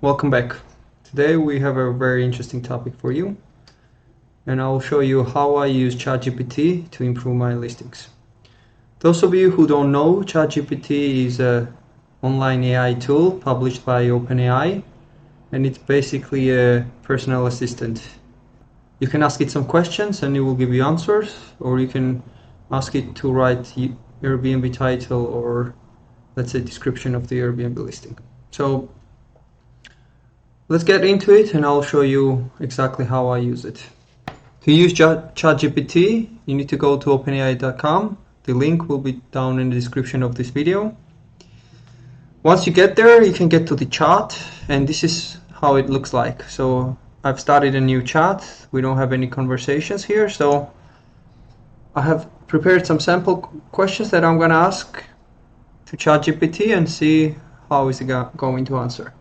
welcome back. Today we have a very interesting topic for you, and I'll show you how I use ChatGPT to improve my listings. Those of you who don't know, ChatGPT is an online AI tool published by OpenAI, and it's basically a personal assistant. You can ask it some questions and it will give you answers, or you can ask it to write Airbnb title or, let's say, description of the Airbnb listing. So let's get into it and I'll show you exactly how I use it. To use ChatGPT, you need to go to openai.com. The link will be down in the description of this video. Once you get there, you can get to the chat, and this is how it looks like. So I've started a new chat. We don't have any conversations here, so I have prepared some sample questions that I'm going to ask to ChatGPT and see how is it going to answer.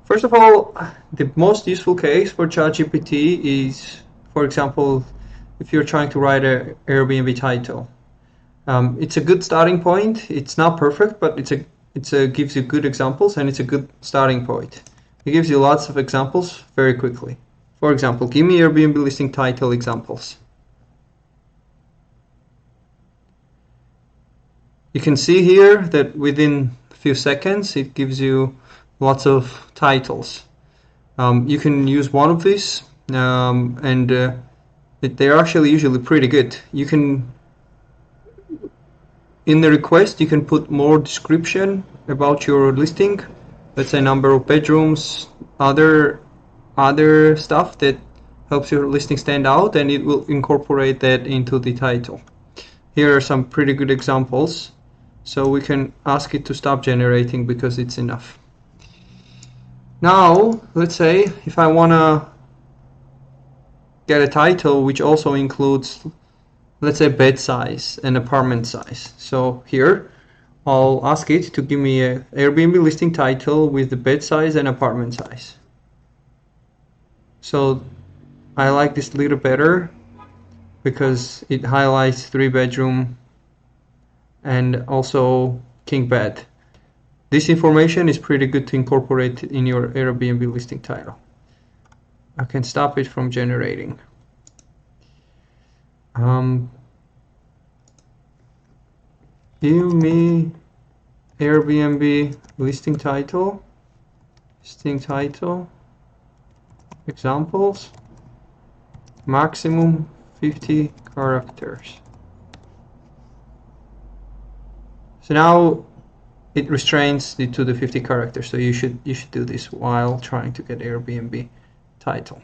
First of all, the most useful case for ChatGPT is, for example, if you're trying to write an Airbnb title. It's a good starting point. It's not perfect, but it gives you good examples, and it's a good starting point. It gives you lots of examples very quickly. For example, give me Airbnb listing title examples. You can see here that within a few seconds it gives you lots of titles. You can use one of these, and they're actually usually pretty good. You can, in the request, you can put more description about your listing. Let's say number of bedrooms, other stuff that helps your listing stand out, and it will incorporate that into the title. Here are some pretty good examples. So we can ask it to stop generating because it's enough. Now, let's say if I want to get a title which also includes, let's say, bed size and apartment size. So here I'll ask it to give me an Airbnb listing title with the bed size and apartment size. So I like this a little better because it highlights 3-bedroom and also king bed. This information is pretty good to incorporate in your Airbnb listing title. I can stop it from generating. Give me Airbnb listing title, examples, maximum 50 characters. So now it restrains it to the 50 characters, so you should do this while trying to get Airbnb title.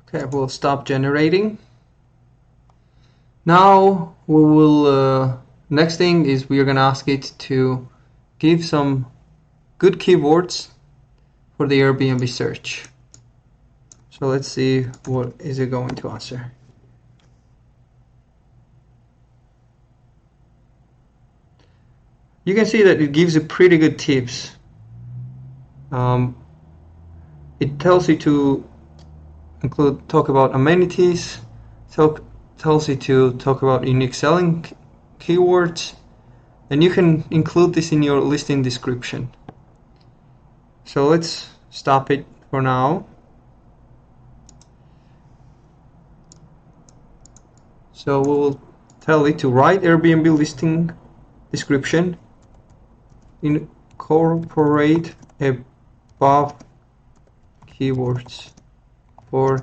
Okay, we'll stop generating. Now we will, next thing is we are going to ask it to give some good keywords for the Airbnb search. So let's see what is it going to answer. You can see that it gives you pretty good tips. It tells you to talk about amenities, tells you to talk about unique selling keywords, and you can include this in your listing description. So let's stop it for now. So we'll tell it to write Airbnb listing description, incorporate above keywords for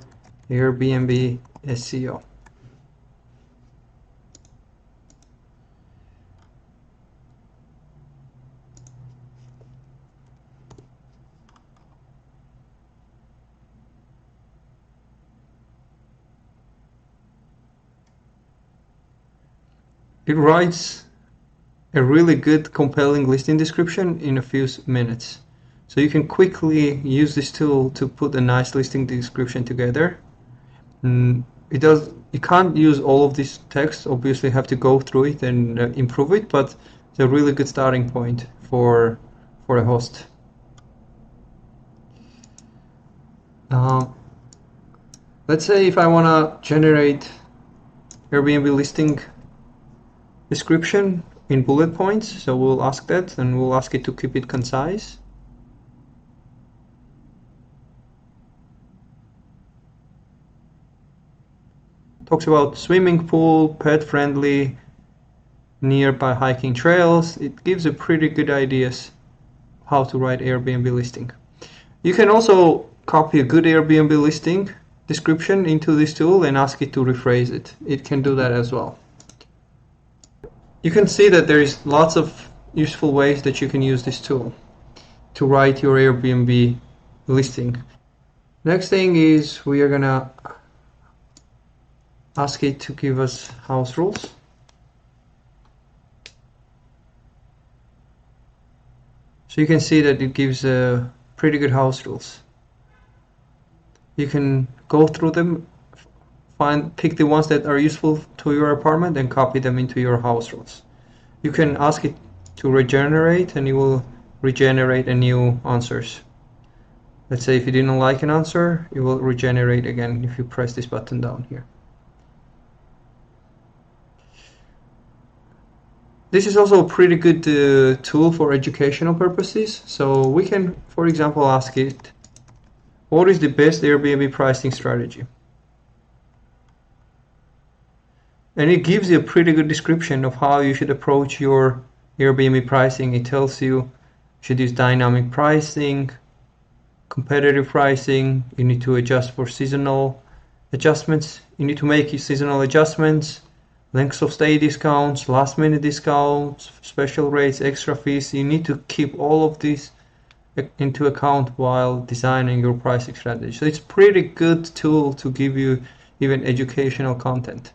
Airbnb SEO. It writes a really good, compelling listing description in a few minutes. So you can quickly use this tool to put a nice listing description together. You can't use all of this text, obviously have to go through it and improve it, but it's a really good starting point for a host. Let's say if I want to generate Airbnb listing description in bullet points. So we'll ask that, and we'll ask it to keep it concise. Talks about swimming pool, pet friendly, nearby hiking trails. It gives a pretty good ideas how to write Airbnb listing. You can also copy a good Airbnb listing description into this tool and ask it to rephrase it. It can do that as well. You can see that there is lots of useful ways that you can use this tool to write your Airbnb listing. Next thing is we are gonna ask it to give us house rules. So you can see that it gives pretty good house rules. You can go through them, pick the ones that are useful to your apartment and copy them into your house rules. You can ask it to regenerate and it will regenerate a new answers. Let's say if you didn't like an answer, it will regenerate again if you press this button down here. This is also a pretty good tool for educational purposes. So we can, for example, ask it, what is the best Airbnb pricing strategy? And it gives you a pretty good description of how you should approach your Airbnb pricing. It tells you should use dynamic pricing, competitive pricing, you need to adjust for seasonal adjustments, you need to make seasonal adjustments, lengths of stay discounts, last minute discounts, special rates, extra fees. You need to keep all of these into account while designing your pricing strategy. So it's a pretty good tool to give you even educational content.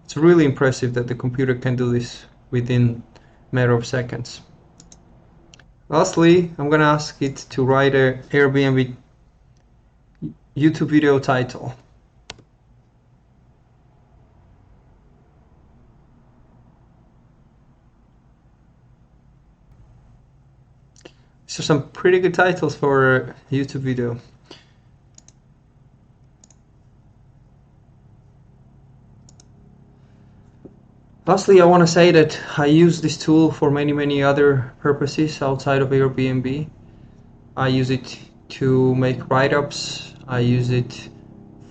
It's really impressive that the computer can do this within a matter of seconds. Lastly, I'm gonna ask it to write an Airbnb YouTube video title. So some pretty good titles for a YouTube video. Lastly, I want to say that I use this tool for many other purposes outside of Airbnb. I use it to make write-ups. I use it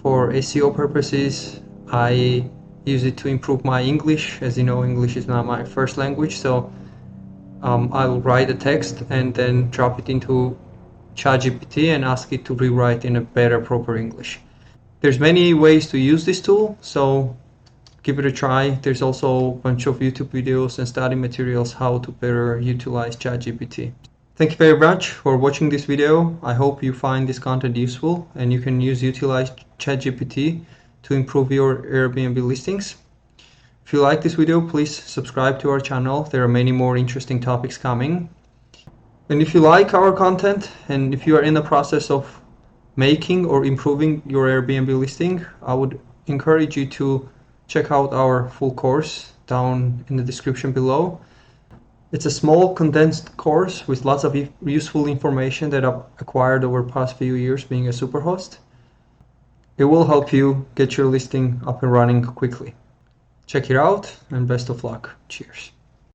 for SEO purposes. I use it to improve my English. As you know, English is not my first language, so I'll write a text and then drop it into ChatGPT and ask it to rewrite in a better, proper English. There's many ways to use this tool, so give it a try. There's also a bunch of YouTube videos and study materials how to better utilize ChatGPT. Thank you very much for watching this video. I hope you find this content useful and you can utilize ChatGPT to improve your Airbnb listings. If you like this video, please subscribe to our channel. There are many more interesting topics coming. And if you like our content and if you are in the process of making or improving your Airbnb listing, I would encourage you to check out our full course down in the description below. It's a small condensed course with lots of useful information that I've acquired over the past few years being a superhost. It will help you get your listing up and running quickly. Check it out and best of luck. Cheers.